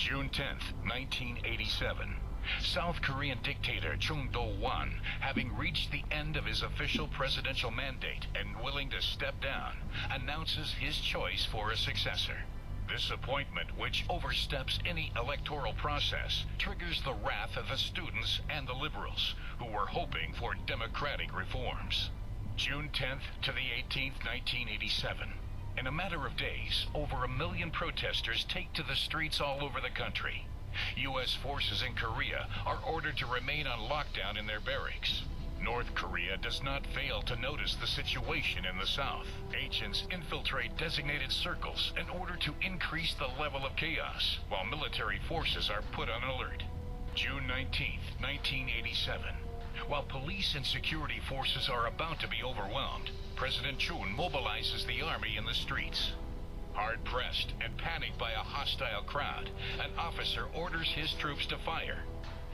June 10th, 1987. South Korean dictator Chung Do-won, having reached the end of his official presidential mandate and willing to step down, announces his choice for a successor. This appointment, which oversteps any electoral process, triggers the wrath of the students and the liberals, who were hoping for democratic reforms. June 10th to the 18th, 1987. In a matter of days, over 1 million protesters take to the streets all over the country. U.S. forces in Korea are ordered to remain on lockdown in their barracks. North Korea does not fail to notice the situation in the south. Agents infiltrate designated circles in order to increase the level of chaos, while military forces are put on alert. June 19th, 1987. While police and security forces are about to be overwhelmed, President Chun mobilizes the army in the streets. Hard-pressed and panicked by a hostile crowd, an officer orders his troops to fire.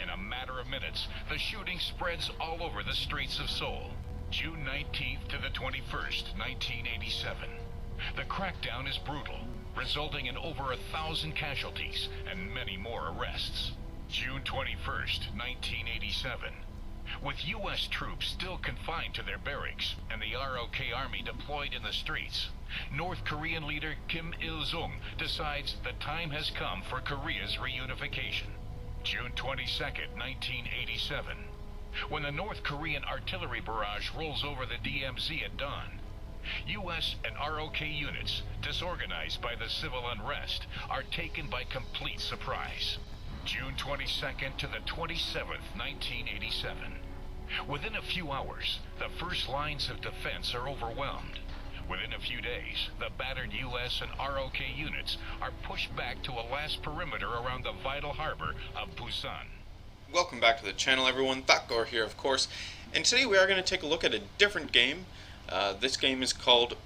In a matter of minutes, the shooting spreads all over the streets of Seoul. June 19th to the 21st, 1987. The crackdown is brutal, resulting in over 1,000 casualties and many more arrests. June 21st, 1987. With U.S. troops still confined to their barracks and the ROK army deployed in the streets, North Korean leader Kim Il-sung decides the time has come for Korea's reunification. June 22nd, 1987. When the North Korean artillery barrage rolls over the DMZ at dawn, U.S. and ROK units, disorganized by the civil unrest, are taken by complete surprise. June 22nd to the 27th, 1987. Within a few hours, the first lines of defense are overwhelmed. Within a few days, the battered U.S. and ROK units are pushed back to a last perimeter around the vital harbor of Busan. Welcome back to the channel, everyone. Thakgor here, of course. And today we are going to take a look at a different game. This game is called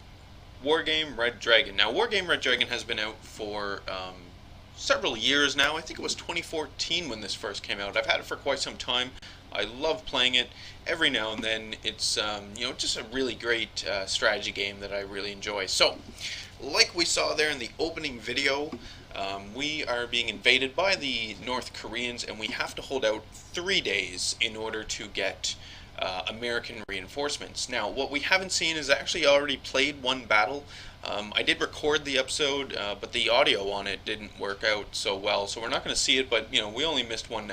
Wargame Red Dragon. Now, Wargame Red Dragon has been out for several years now. I think it was 2014 when this first came out. I've had it for quite some time. I love playing it. Every now and then it's just a really great strategy game that I really enjoy. So, like we saw there in the opening video, we are being invaded by the North Koreans, and we have to hold out 3 days in order to get American reinforcements. Now, what we haven't seen is I actually already played one battle. I did record the episode, but the audio on it didn't work out so well, so we're not going to see it. But we only missed one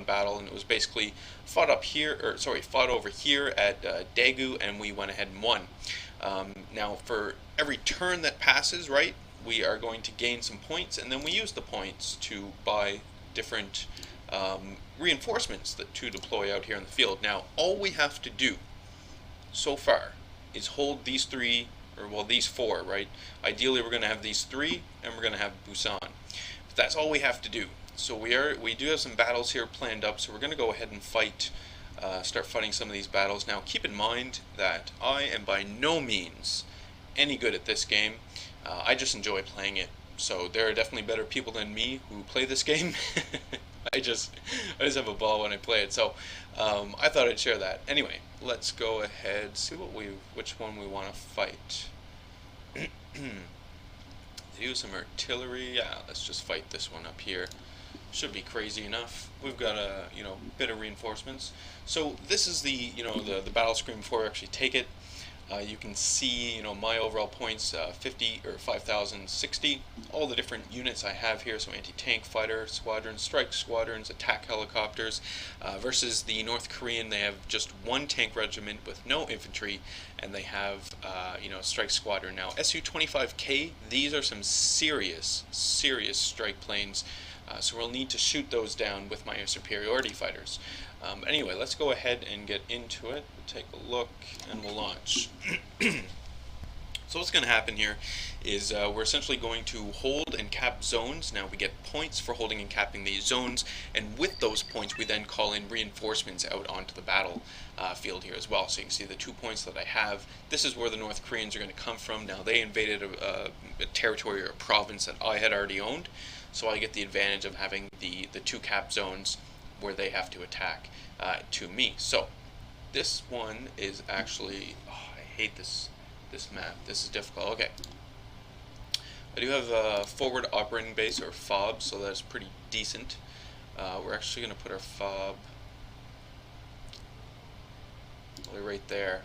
battle, and it was basically fought over here at Daegu, and we went ahead and won. Now, for every turn that passes, right, we are going to gain some points, and then we use the points to buy different reinforcements to deploy out here in the field. Now, all we have to do so far is hold these these four, right? Ideally, we're going to have these three, and we're going to have Busan. But that's all we have to do. So we do have some battles here planned up, so we're going to go ahead and start fighting some of these battles. Now, keep in mind that I am by no means any good at this game. I just enjoy playing it. So there are definitely better people than me who play this game. I just have a ball when I play it. So I thought I'd share that. Anyway, let's go ahead, see which one we want to fight. Do some artillery. Yeah, let's just fight this one up here. Should be crazy enough. We've got a bit of reinforcements. So this is the the battle screen before we actually take it. You can see my overall points, 50 or 5,060. All the different units I have here. So anti-tank fighter squadrons, strike squadrons, attack helicopters. Versus the North Korean, they have just one tank regiment with no infantry, and they have strike squadron. Now Su-25K, these are some serious strike planes. So we'll need to shoot those down with my superiority fighters. Anyway, let's go ahead and get into it. We'll take a look and we'll launch. So what's going to happen here is we're essentially going to hold and cap zones. Now we get points for holding and capping these zones, and with those points we then call in reinforcements out onto the battle field here as well. So you can see the 2 points that I have. This is where the North Koreans are going to come from. Now they invaded a territory or a province that I had already owned, so I get the advantage of having the 2 cap zones where they have to attack to me. So this one is actually, I hate this map. This is difficult. Okay. I do have a forward operating base, or FOB, so that's pretty decent. We're actually going to put our FOB right there.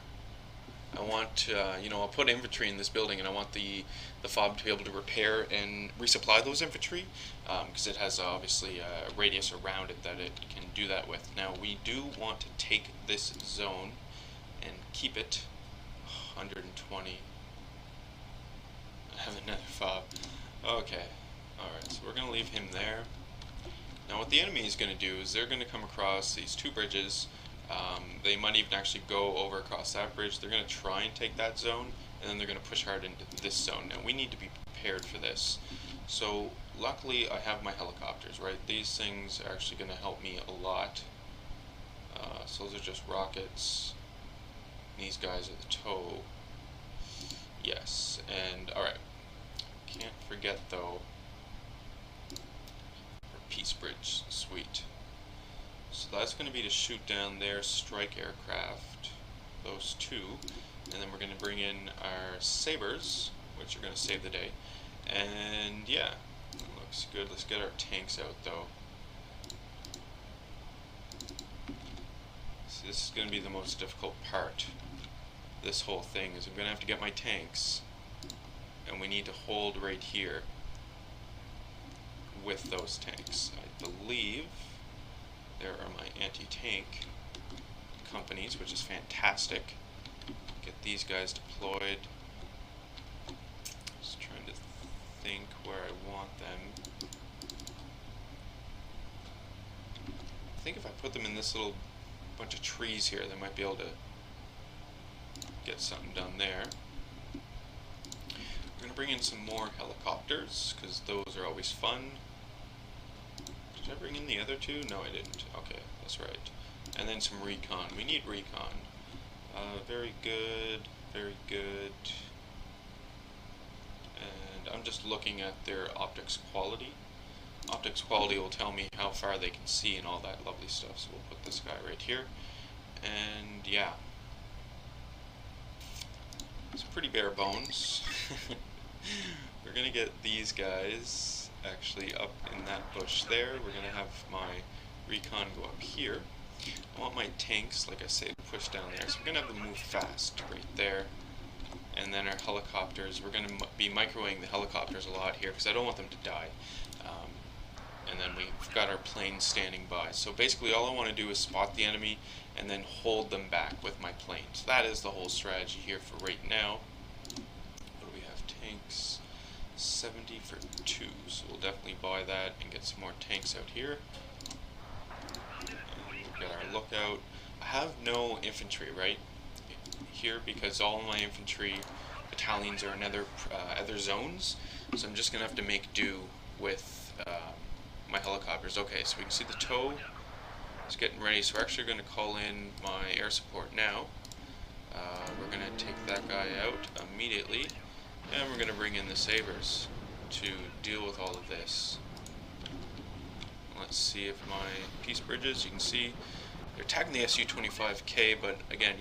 I want, I'll put infantry in this building, and I want the FOB to be able to repair and resupply those infantry, because it has obviously a radius around it that it can do that with. Now, we do want to take this zone and keep it 120. I have another FOB. Okay, alright, so we're going to leave him there. Now, what the enemy is going to do is they're going to come across these two bridges. They might even actually go over across that bridge. They're going to try and take that zone, and then they're going to push hard into this zone. Now, we need to be prepared for this. So, luckily, I have my helicopters, right? These things are actually going to help me a lot. So those are just rockets. These guys are the tow. Yes, and alright. Can't forget, though, our Peace Bridge. Sweet. So that's going to be to shoot down their strike aircraft, those two, and then we're going to bring in our sabers, which are going to save the day. And yeah, that looks good. Let's get our tanks out, though. So this is going to be the most difficult part. This whole thing is I'm going to have to get my tanks, and we need to hold right here with those tanks. I believe there are my anti-tank companies, which is fantastic. Get these guys deployed. Just trying to think where I want them. I think if I put them in this little bunch of trees here, they might be able to get something done there. We're going to bring in some more helicopters, because those are always fun. Did I bring in the other two? No, I didn't. Okay, that's right. And then some recon. We need recon. Very good, very good. And I'm just looking at their optics quality. Optics quality will tell me how far they can see and all that lovely stuff. So we'll put this guy right here. And yeah. It's pretty bare bones. We're going to get these guys actually up in that bush there. We're going to have my recon go up here. I want my tanks, like I say, push down there. So we're going to have them move fast right there. And then our helicopters, we're going to be microwaving the helicopters a lot here because I don't want them to die. And then we've got our planes standing by. So basically all I want to do is spot the enemy and then hold them back with my planes. That is the whole strategy here for right now. What do we have? Tanks. 70 for 2, so we'll definitely buy that and get some more tanks out here. And we've got our lookout. I have no infantry right here because all of my infantry battalions are in other zones, so I'm just going to have to make do with my helicopters. Okay, so we can see the tow is getting ready, so we're actually going to call in my air support now. We're going to take that guy out immediately. And we're going to bring in the sabers to deal with all of this. Let's see if my peace bridges, you can see, they're attacking the Su-25K, but again,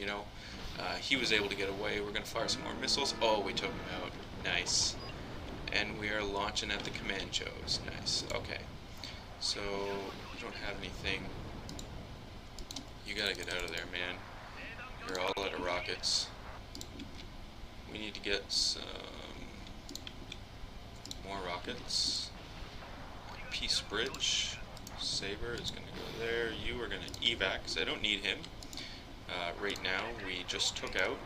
he was able to get away. We're going to fire some more missiles. Oh, we took him out. Nice. And we are launching at the Comanchos. Nice. Okay. So, we don't have anything. You gotta get out of there, man. You're all out of rockets. We need to get some more rockets. Peace Bridge. Saber is going to go there. You are going to evac, because I don't need him. Right now, we just took out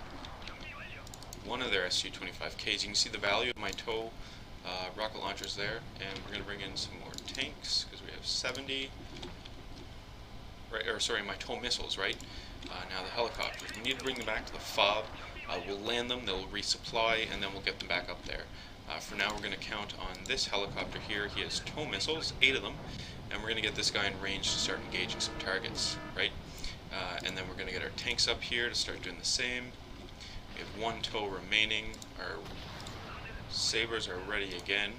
one of their Su-25Ks. You can see the value of my tow rocket launchers there. And we're going to bring in some more tanks, because we have 70. Right, or sorry, my tow missiles, right? Now the helicopters. We need to bring them back to the FOB. We'll land them, they'll resupply, and then we'll get them back up there. For now, we're going to count on this helicopter here. He has tow missiles, 8 of them, and we're going to get this guy in range to start engaging some targets, right? And then we're going to get our tanks up here to start doing the same. We have 1 tow remaining. Our sabers are ready again,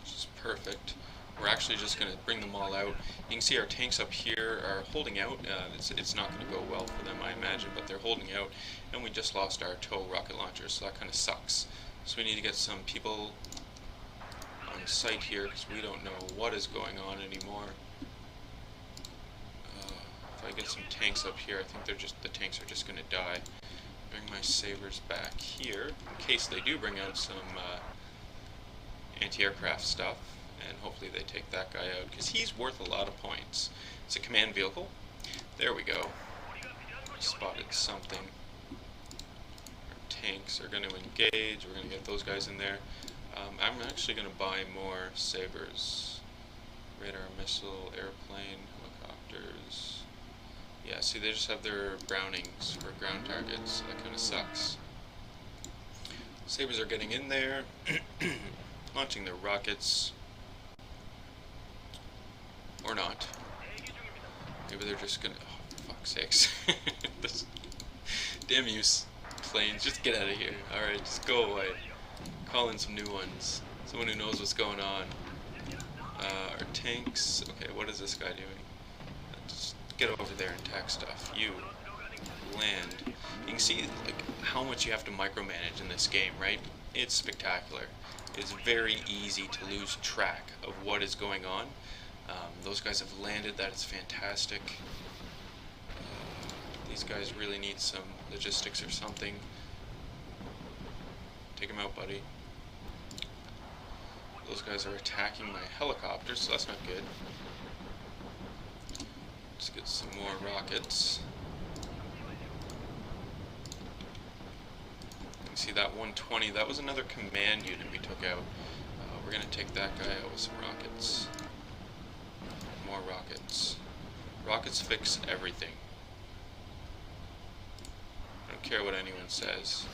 which is perfect. We're actually just going to bring them all out. You can see our tanks up here are holding out. It's not going to go well for them, I imagine, but they're holding out. And we just lost our tow rocket launchers, so that kind of sucks. So we need to get some people on site here because we don't know what is going on anymore. If I get some tanks up here, I think the tanks are just going to die. Bring my sabers back here in case they do bring out some anti-aircraft stuff, and hopefully they take that guy out because he's worth a lot of points. It's a command vehicle. There we go. I spotted something. Our tanks are going to engage. We're going to get those guys in there. I'm actually going to buy more sabers. Radar, missile, airplane, helicopters. Yeah, see, they just have their Brownings for ground targets. That kind of sucks. Sabers are getting in there, launching their rockets. Or not. Maybe they're just gonna. Oh, for fuck's sakes. This damn use planes, just get out of here. Alright, just go away. Call in some new ones. Someone who knows what's going on. Our tanks. Okay, what is this guy doing? Just get over there and attack stuff. You land. You can see like how much you have to micromanage in this game, right? It's spectacular. It's very easy to lose track of what is going on. Those guys have landed. That is fantastic. These guys really need some logistics or something. Take them out, buddy. Those guys are attacking my helicopters, so that's not good. Let's get some more rockets. You can see that 120, that was another command unit we took out. We're going to take that guy out with some rockets. More rockets. Rockets fix everything. I don't care what anyone says.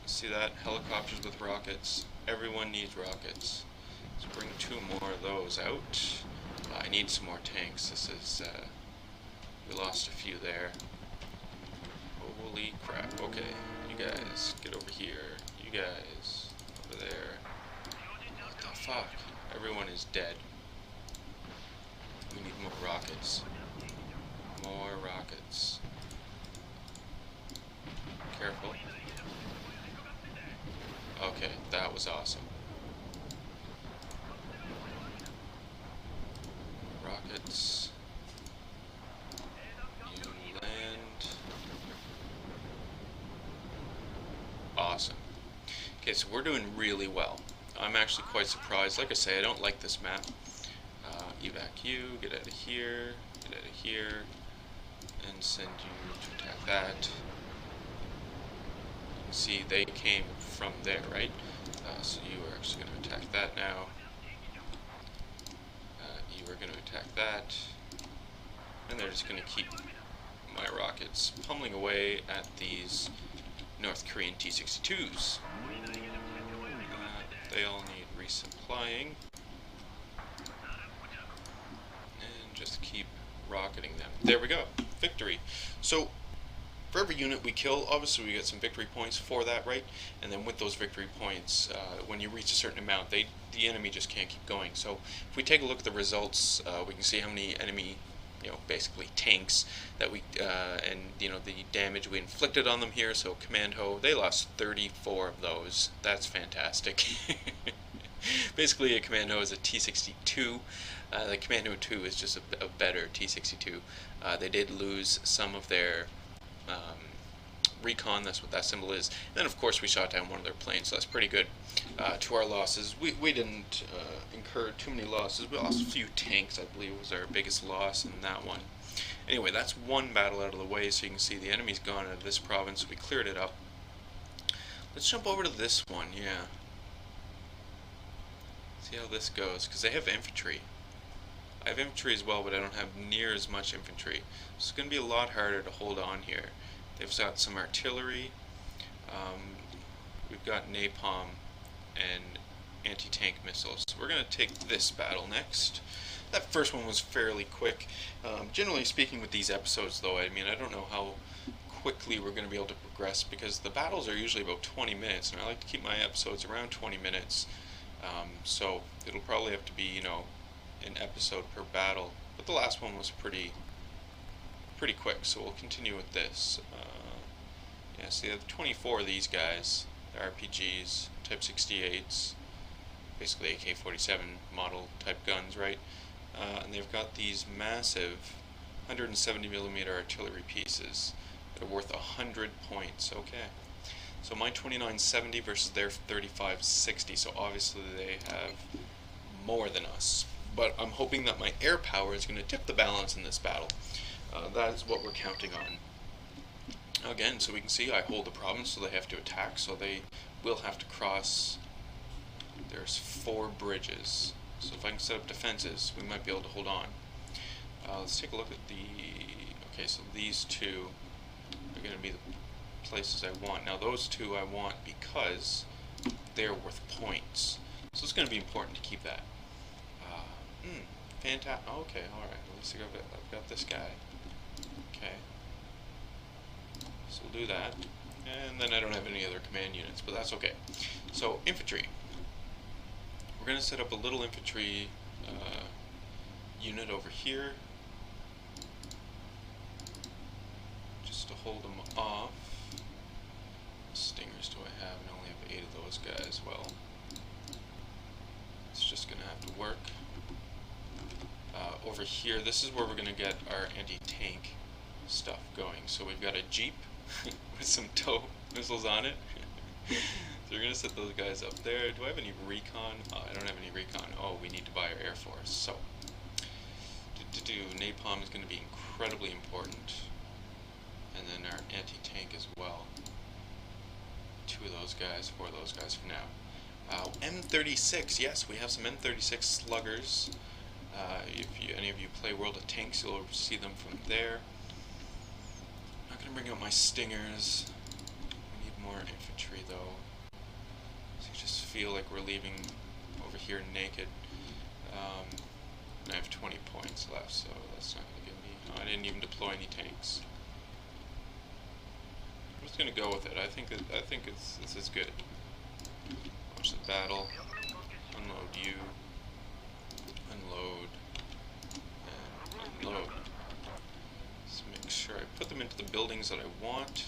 See that? Helicopters with rockets. Everyone needs rockets. Let's bring 2 more of those out. I need some more tanks. This is, we lost a few there. Holy crap. Okay, you guys, get over here. You guys, over there. What the fuck? Everyone is dead. We need more rockets. More rockets. Careful. Okay, that was awesome. Rockets. You land. Awesome. Okay, so we're doing really well. I'm actually quite surprised. Like I say, I don't like this map. Evac you, get out of here, and send you to attack that. You can see they came from there, right? So you are actually going to attack that now. You are going to attack that. And they're just going to keep my rockets pummeling away at these North Korean T-62s. They all need resupplying. And just keep rocketing them. There we go. Victory. So, for every unit we kill, obviously we get some victory points for that, right? And then with those victory points, when you reach a certain amount, the enemy just can't keep going. So if we take a look at the results, we can see how many enemy, basically tanks that we, and the damage we inflicted on them here. So Commando, they lost 34 of those. That's fantastic. Basically, a Commando is a T-62. The Commando 2 is just a better T-62. They did lose some of their recon, that's what that symbol is. And then of course we shot down one of their planes, so that's pretty good. To our losses, we didn't incur too many losses. We lost a few tanks, I believe was our biggest loss in that one. Anyway, that's one battle out of the way, so you can see the enemy's gone out of this province. We cleared it up. Let's jump over to this one, yeah. See how this goes, because they have infantry. I have infantry as well, but I don't have near as much infantry. So it's going to be a lot harder to hold on here. They've got some artillery. We've got napalm and anti-tank missiles. So we're going to take this battle next. That first one was fairly quick. Generally speaking with these episodes though, I mean, I don't know how quickly we're going to be able to progress because the battles are usually about 20 minutes and I like to keep my episodes around 20 minutes. So it'll probably have to be, an episode per battle. But the last one was pretty quick, so we'll continue with this. Yeah, see, I have 24 of these guys. the RPGs, Type 68s, basically AK-47 model type guns, right? And they've got these massive 170mm artillery pieces that are worth 100 points. Okay, so my 2970 versus their 3560, so obviously they have more than us. But I'm hoping that my air power is going to tip the balance in this battle. That is what we're counting on. Again, so we can see I hold the province, so they have to attack, so they will have to cross. There's 4 bridges, so if I can set up defenses, we might be able to hold on. Let's take a look at the... Okay, so these two are going to be the places I want. Now those two I want because they're worth points, so it's going to be important to keep that. Fantastic. Okay, alright, at least I've got this guy. Okay. So we'll do that. And then I don't have any other command units, but that's okay. So, infantry. We're going to set up a little infantry unit over here, just to hold them off. What stingers do I have? I only have 8 of those guys. Well, it's just going to have to work. Over here, this is where we're going to get our anti-tank stuff going. So we've got a Jeep with some tow missiles on it. So we're going to set those guys up there. Do I have any recon? I don't have any recon. Oh, we need to buy our Air Force. So, napalm is going to be incredibly important. And then our anti-tank as well. 2 of those guys, 4 of those guys for now. M36, yes, we have some M36 sluggers. If any of you play World of Tanks, you'll see them from there. I'm not going to bring out my stingers. We need more infantry though. So you just feel like we're leaving over here naked. And I have 20 points left, so that's not going to give me... Oh, I didn't even deploy any tanks. I'm just going to go with it. I think this is good. Watch the battle. Unload you. Unload. And unload. Let's make sure I put them into the buildings that I want.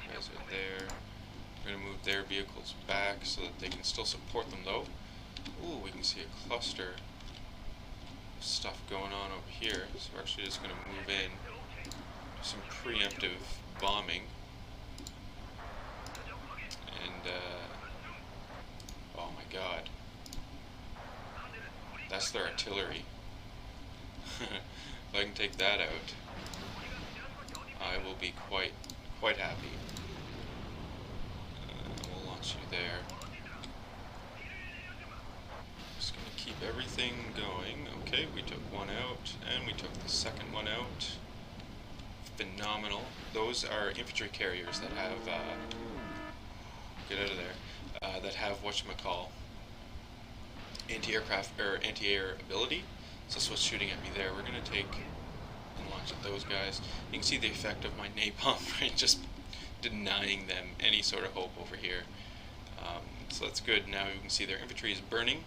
You guys are there. We're going to move their vehicles back so that they can still support them though. Ooh, we can see a cluster of stuff going on over here. So we're actually just going to move in. Do some preemptive bombing. And, oh my god. That's their artillery. If I can take that out, I will be quite happy. We'll launch you there. Just gonna keep everything going. Okay, we took one out, and we took the second one out. Phenomenal. Those are infantry carriers that have, get out of there, that have whatchamacall, anti-aircraft, or anti-air ability. So that's what's shooting at me there. We're going to take and launch at those guys. You can see the effect of my napalm, right? Just denying them any sort of hope over here. So that's good. Now you can see their infantry is burning.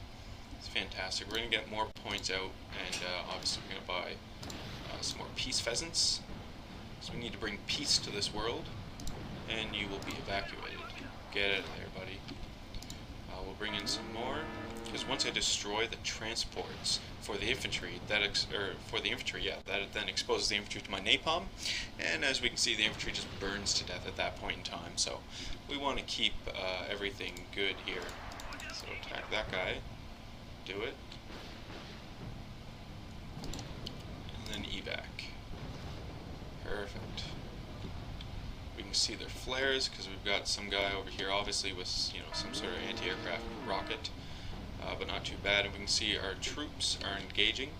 It's fantastic. We're going to get more points out, and obviously we're going to buy some more peace pheasants. So we need to bring peace to this world, and you will be evacuated. Get out of there, buddy. We'll bring in some more, because once I destroy the transports for the infantry, that then exposes the infantry to my napalm, and as we can see, the infantry just burns to death at that point in time. So we want to keep everything good here. So attack that guy, do it, and then evac. Perfect. We can see their flares because we've got some guy over here, obviously with some sort of anti-aircraft rocket, but not too bad. And we can see our troops are engaging,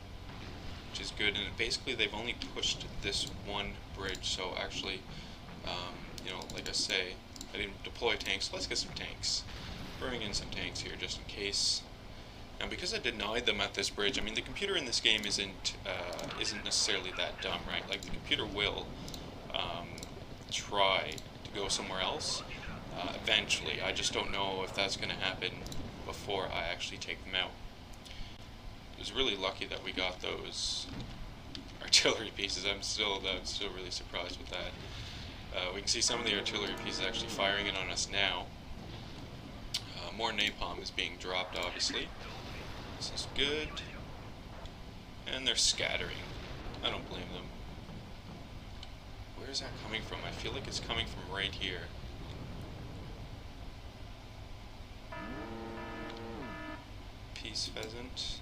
which is good. And basically, they've only pushed this one bridge. So actually, like I say, I didn't deploy tanks. Let's get some tanks. Bring in some tanks here just in case. Now, because I denied them at this bridge, I mean, the computer in this game isn't necessarily that dumb, right? Like, the computer will try to go somewhere else eventually. I just don't know if that's going to happen before I actually take them out. It was really lucky that we got those artillery pieces. I'm still really surprised with that. We can see some of the artillery pieces actually firing in on us now. More napalm is being dropped, obviously. This is good. And they're scattering. I don't blame them. Where is that coming from? I feel like it's coming from right here. Peace pheasant.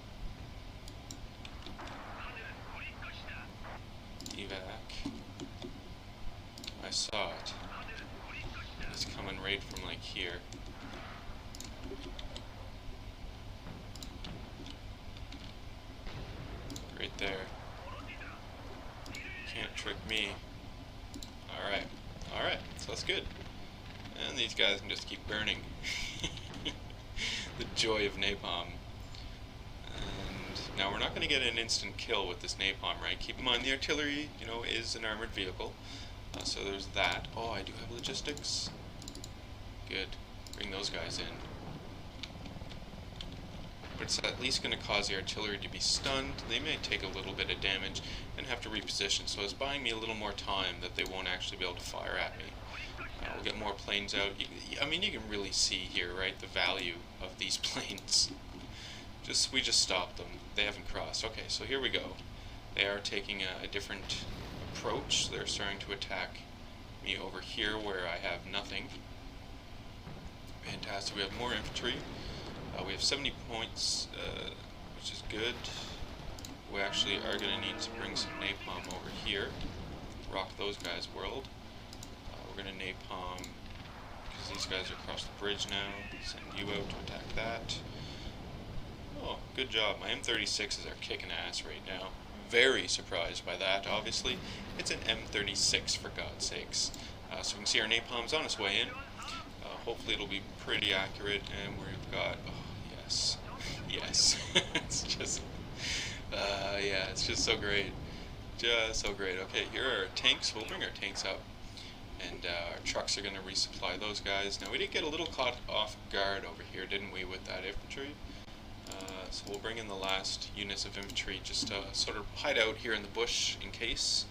Evac. I saw it. It's coming right from like here. Right there. Can't trick me. Alright. Alright, so that's good. And these guys can just keep burning. The joy of napalm. And now we're not going to get an instant kill with this napalm, right? Keep in mind the artillery, you know, is an armored vehicle. So there's that. Oh, I do have logistics. Good. Bring those guys in. But it's at least going to cause the artillery to be stunned. They may take a little bit of damage and have to reposition, so it's buying me a little more time that they won't actually be able to fire at me. We'll get more planes out. I mean, you can really see here, right, the value of these planes. We just stopped them. They haven't crossed. Okay, so here we go. They are taking a different approach. They're starting to attack me over here where I have nothing. Fantastic. We have more infantry. We have 70 points, which is good. We actually are going to need to bring some napalm over here. Rock those guys' world. We're going to napalm, because these guys are across the bridge now. Send you out to attack that. Oh, good job. My M36s are kicking ass right now. Very surprised by that, obviously. It's an M36, for God's sakes. So we can see our napalm's on its way in. Hopefully it'll be pretty accurate, and we've got... Yes. Yes. It's just... yeah, it's just so great. Just so great. Okay, here are our tanks. We'll bring our tanks up. And our trucks are going to resupply those guys. Now, we did get a little caught off guard over here, didn't we, with that infantry? So we'll bring in the last units of infantry just to sort of hide out here in the bush in case.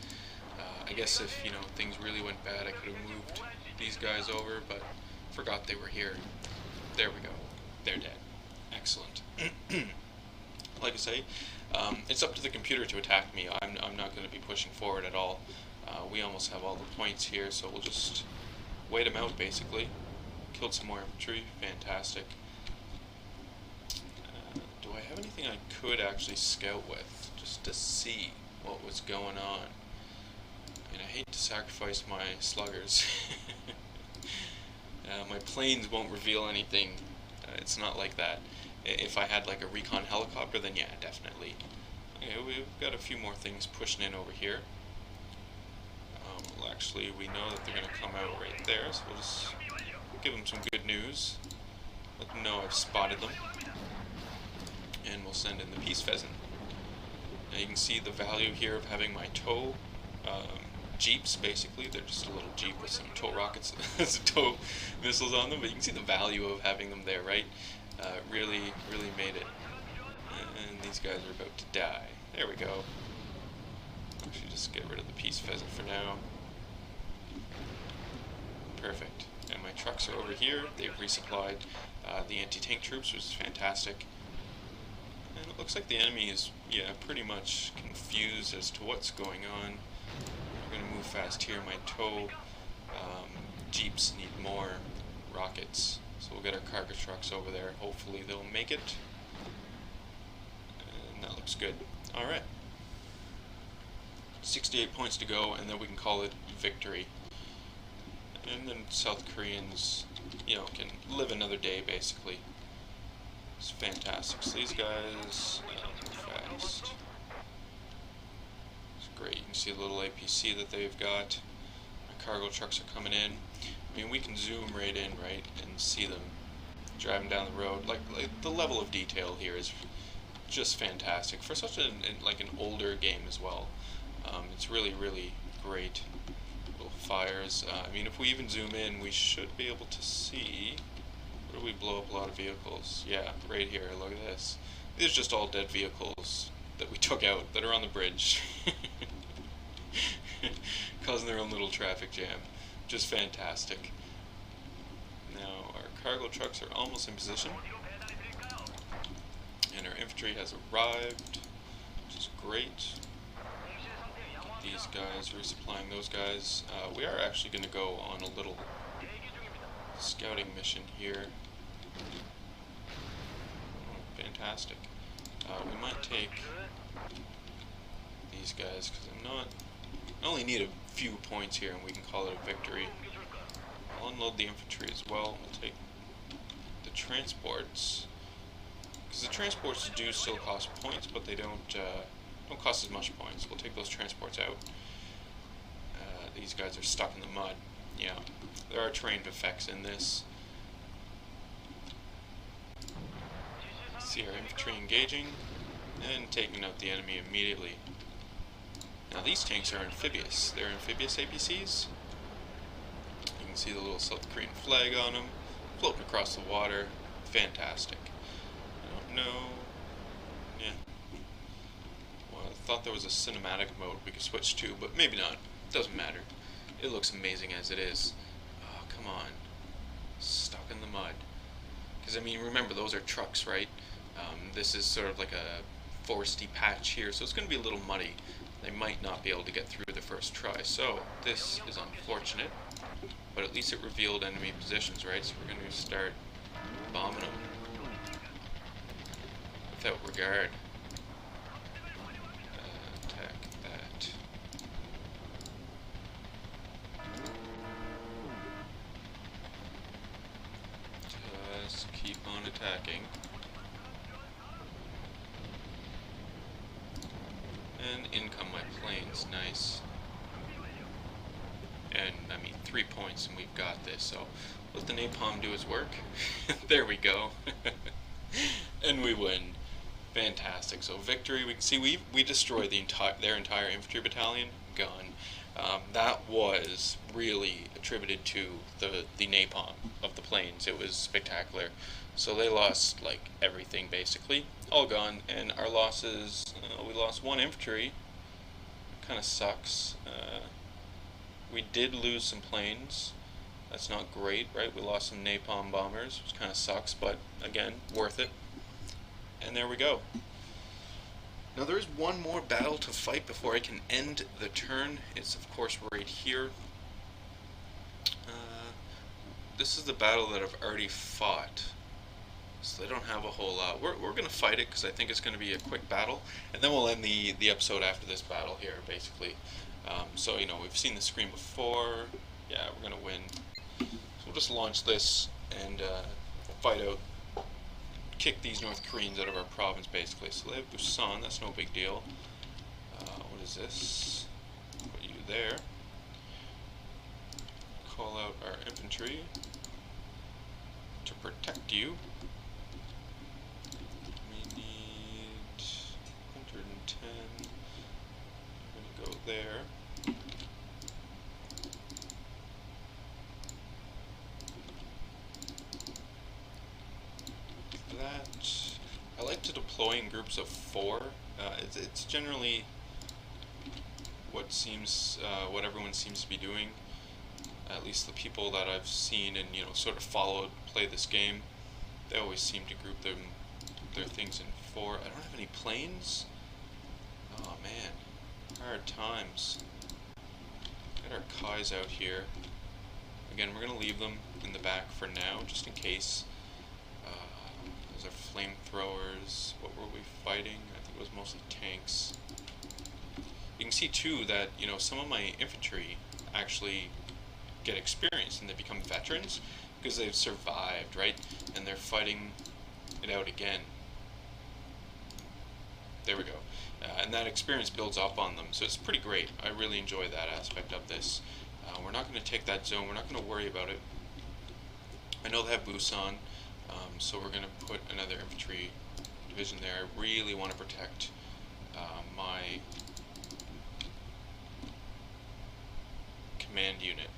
I guess if, you know, things really went bad, I could have moved these guys over, but forgot they were here. There we go. They're dead. Excellent. Like I say, it's up to the computer to attack me. I'm not going to be pushing forward at all. We almost have all the points here, so we'll just wait them out, basically. Killed some more infantry. Fantastic. Do I have anything I could actually scout with, just to see what was going on? I mean, I hate to sacrifice my sluggers. My planes won't reveal anything. It's not like that. If I had like a recon helicopter, then yeah, definitely. Okay, we've got a few more things pushing in over here. Well, actually, we know that they're going to come out right there, so we'll just give them some good news. Let them know I've spotted them. And we'll send in the peace pheasant. Now you can see the value here of having my tow jeeps, basically. They're just a little jeep with some tow rockets, some tow missiles on them, but you can see the value of having them there, right? Really made it. And these guys are about to die. There we go. Actually, just get rid of the peace pheasant for now. Perfect. And my trucks are over here. They've resupplied the anti-tank troops, which is fantastic. And it looks like the enemy is, yeah, pretty much confused as to what's going on. We're going to move fast here. My tow jeeps need more rockets. So we'll get our cargo trucks over there. Hopefully they'll make it. And that looks good. Alright. 68 points to go, and then we can call it victory. And then South Koreans, you know, can live another day, basically. It's fantastic. So these guys, move fast. It's great. You can see the little APC that they've got. My cargo trucks are coming in. I mean, we can zoom right in, right, and see them driving down the road. Like the level of detail here is just fantastic for such an older game as well. It's really great. Little fires. I mean, if we even zoom in, we should be able to see. Where do we blow up a lot of vehicles? Yeah, right here. Look at this. These are just all dead vehicles that we took out that are on the bridge, causing their own little traffic jam. Just fantastic. Now our cargo trucks are almost in position, and our infantry has arrived, which is great. These guys resupplying those guys. We are actually going to go on a little scouting mission here. Oh, fantastic. We might take these guys because I only need a few points here and we can call it a victory. I'll unload the infantry as well. We'll take the transports, because the transports do still cost points, but they don't cost as much points. We'll take those transports out. These guys are stuck in the mud. Yeah, there are terrain effects in this. See our infantry engaging and taking out the enemy immediately. Now these tanks are amphibious. They're amphibious APCs. You can see the little South Korean flag on them, floating across the water. Fantastic. I don't know. Yeah. Well, I thought there was a cinematic mode we could switch to, but maybe not. Doesn't matter. It looks amazing as it is. Oh, come on. Stuck in the mud. Because, I mean, remember, those are trucks, right? This is sort of like a foresty patch here, so it's going to be a little muddy. They might not be able to get through the first try, so this is unfortunate. But at least it revealed enemy positions, right? So we're going to start bombing them without regard. Attack that. Just keep on attacking. And in come my planes, nice. And, I mean, 3 points and we've got this, so let the napalm do its work. There we go. And we win. Fantastic. So victory, we can see we destroyed their entire infantry battalion. Gone. That was really attributed to the napalm of the planes. It was spectacular. So they lost, like, everything, basically. All gone. And our losses, we lost 1 infantry. Kind of sucks. We did lose some planes. That's not great, right? We lost some napalm bombers, which kind of sucks, but again, worth it. And there we go. Now there is one more battle to fight before I can end the turn. It's of course right here. This is the battle that I've already fought, so they don't have a whole lot. We're going to fight it because I think it's going to be a quick battle, and then we'll end the episode after this battle here, basically. So, you know, we've seen the screen before. Yeah, we're going to win. So we'll just launch this and fight out, kick these North Koreans out of our province, basically. So they have Busan, that's no big deal. What is this? Put you there. Call out our infantry to protect you. We need 110. I'm going to go there. I like to deploy in groups of 4. It's generally what everyone seems to be doing. At least the people that I've seen and sort of followed play this game, they always seem to group their things in 4. I don't have any planes. Oh man, hard times. Get our Kais out here. Again, we're gonna leave them in the back for now, just in case. Those are flamethrowers. What were we fighting? I think it was mostly tanks. You can see too that some of my infantry actually get experience and they become veterans because they've survived, right? And they're fighting it out again. There we go. And that experience builds up on them, so it's pretty great. I really enjoy that aspect of this. We're not going to take that zone. We're not going to worry about it. I know they have Busan, so we're going to put another infantry division there. I really want to protect my command unit.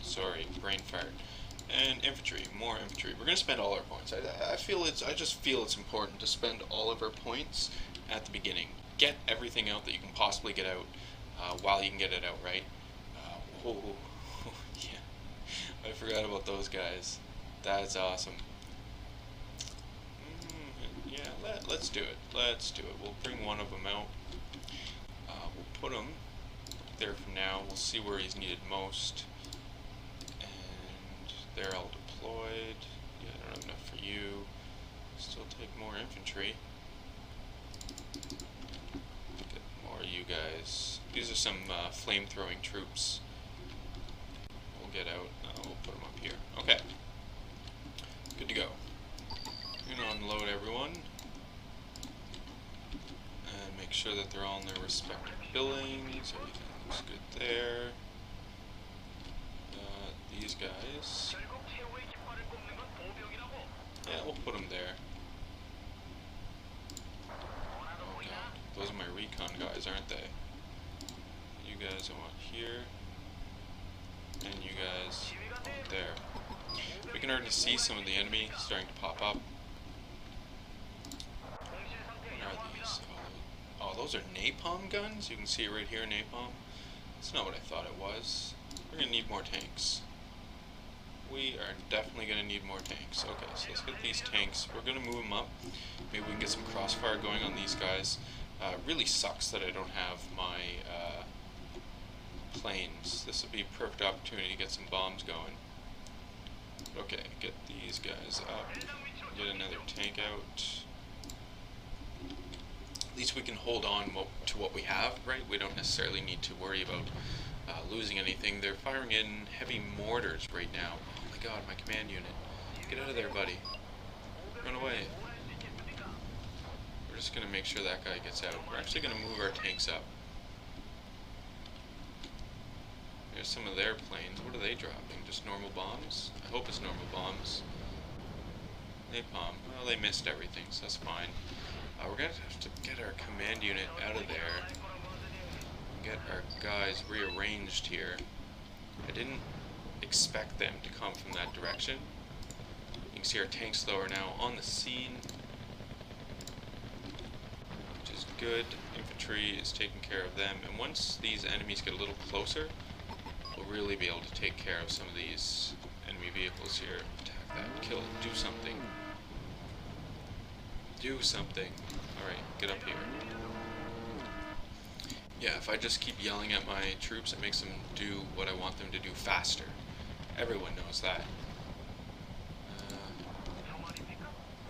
Sorry, brain fart. And infantry, more infantry. We're going to spend all our points. I just feel it's important to spend all of our points at the beginning. Get everything out that you can possibly get out while you can get it out, right? Yeah. I forgot about those guys. That's awesome. Yeah, let's do it. Let's do it. We'll bring one of them out. We'll put him there for now. We'll see where he's needed most. And they're all deployed. Yeah, I don't have enough for you. Still take more infantry. Get more of you guys. These are some flame-throwing troops. We'll get out. We'll put them up here. Okay. Good to go. We're going to unload everyone. And make sure that they're all in their respective billings. Everything looks good there. These guys. Yeah, we'll put them there. Oh god, those are my recon guys, aren't they? You guys I want here. And you guys there. We can already see some of the enemy starting to pop up. What are these? Oh, those are napalm guns? You can see it right here, napalm. That's not what I thought it was. We're going to need more tanks. We are definitely going to need more tanks. Okay, so let's get these tanks. We're going to move them up. Maybe we can get some crossfire going on these guys. Really sucks that I don't have my planes. This would be a perfect opportunity to get some bombs going. Okay, get these guys up. Get another tank out. At least we can hold on to what we have, right? We don't necessarily need to worry about losing anything. They're firing in heavy mortars right now. Oh my god, my command unit. Get out of there, buddy. Run away. We're just going to make sure that guy gets out. We're actually going to move our tanks up. There's some of their planes. What are they dropping? Just normal bombs? I hope it's normal bombs. Napalm. Well, they missed everything, so that's fine. We're going to have to get our command unit out of there. Get our guys rearranged here. I didn't expect them to come from that direction. You can see our tanks though are now on the scene, which is good. Infantry is taking care of them, and once these enemies get a little closer, we'll really be able to take care of some of these enemy vehicles here. Attack that, kill it, do something. Do something. Alright, get up here. Yeah, if I just keep yelling at my troops, it makes them do what I want them to do faster. Everyone knows that.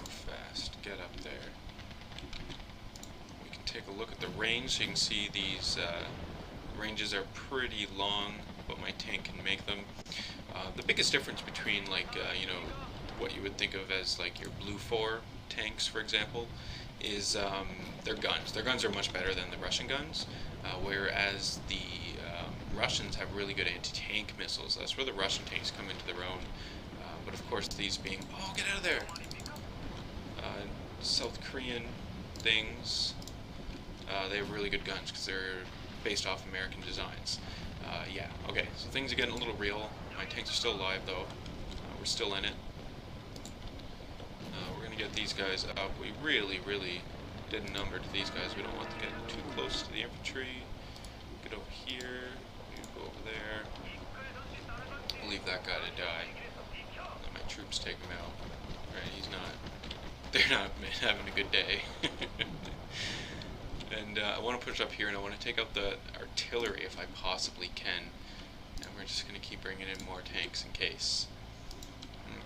Fast, get up there. We can take a look at the range, so you can see these ranges are pretty long, but my tank can make them. The biggest difference between, like, you know, what you would think of as, like, your Blue 4 tanks, for example, is their guns. Their guns are much better than the Russian guns, whereas the Russians have really good anti-tank missiles. That's where the Russian tanks come into their own. But of course, these being... Oh, get out of there! South Korean things, they have really good guns because they're based off American designs. Yeah, okay, so things are getting a little real. My tanks are still alive, though. We're still in it. We're going to get these guys up. We really, really did a number to these guys. We don't want to get too close to the infantry. Get over here. Go over there. We'll leave that guy to die. Let my troops take him out. Right, he's not... They're not having a good day. And I want to push up here, and I want to take out the artillery if I possibly can. And we're just going to keep bringing in more tanks in case.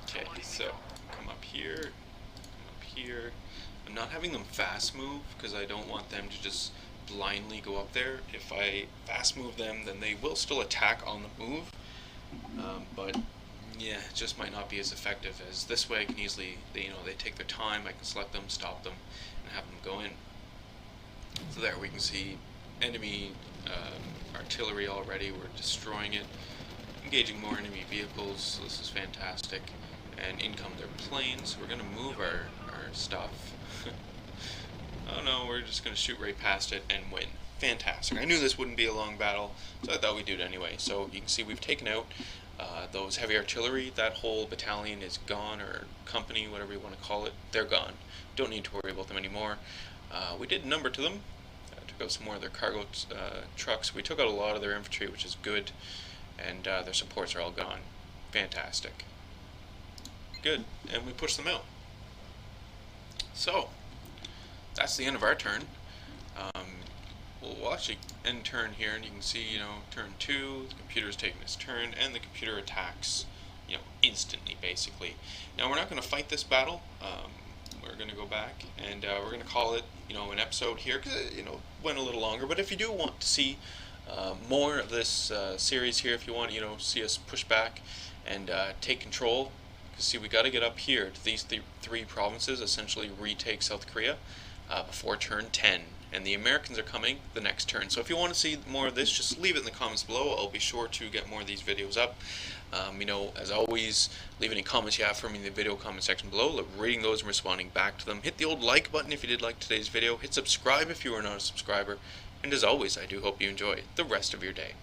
Okay, so come up here. Come up here. I'm not having them fast move because I don't want them to just blindly go up there. If I fast move them, then they will still attack on the move. But yeah, it just might not be as effective as this way. I can easily, they take their time. I can select them, stop them, and have them go in. So there we can see enemy artillery already. We're destroying it, engaging more enemy vehicles. So this is fantastic. And in come their planes. We're going to move our stuff. Oh no, we're just going to shoot right past it and win. Fantastic. I knew this wouldn't be a long battle, so I thought we'd do it anyway. So you can see we've taken out those heavy artillery. That whole battalion is gone, or company, whatever you want to call it. They're gone. Don't need to worry about them anymore. We did a number to them. Took out some more of their cargo trucks. We took out a lot of their infantry, which is good, and their supports are all gone. Fantastic. Good. And we push them out. So, that's the end of our turn. We'll actually end turn here, and you can see, turn 2, the computer is taking its turn, and the computer attacks, instantly, basically. Now, we're not going to fight this battle. We're going to go back, and we're going to call it, an episode here, because it, went a little longer. But if you do want to see more of this series here, if you want, see us push back and take control, because, see, we got to get up here to these three provinces, essentially retake South Korea before turn 10. And the Americans are coming the next turn. So if you want to see more of this, just leave it in the comments below. I'll be sure to get more of these videos up. As always, leave any comments you have for me in the video comment section below. Love reading those and responding back to them. Hit the old like button if you did like today's video. Hit subscribe if you are not a subscriber. And as always, I do hope you enjoy the rest of your day.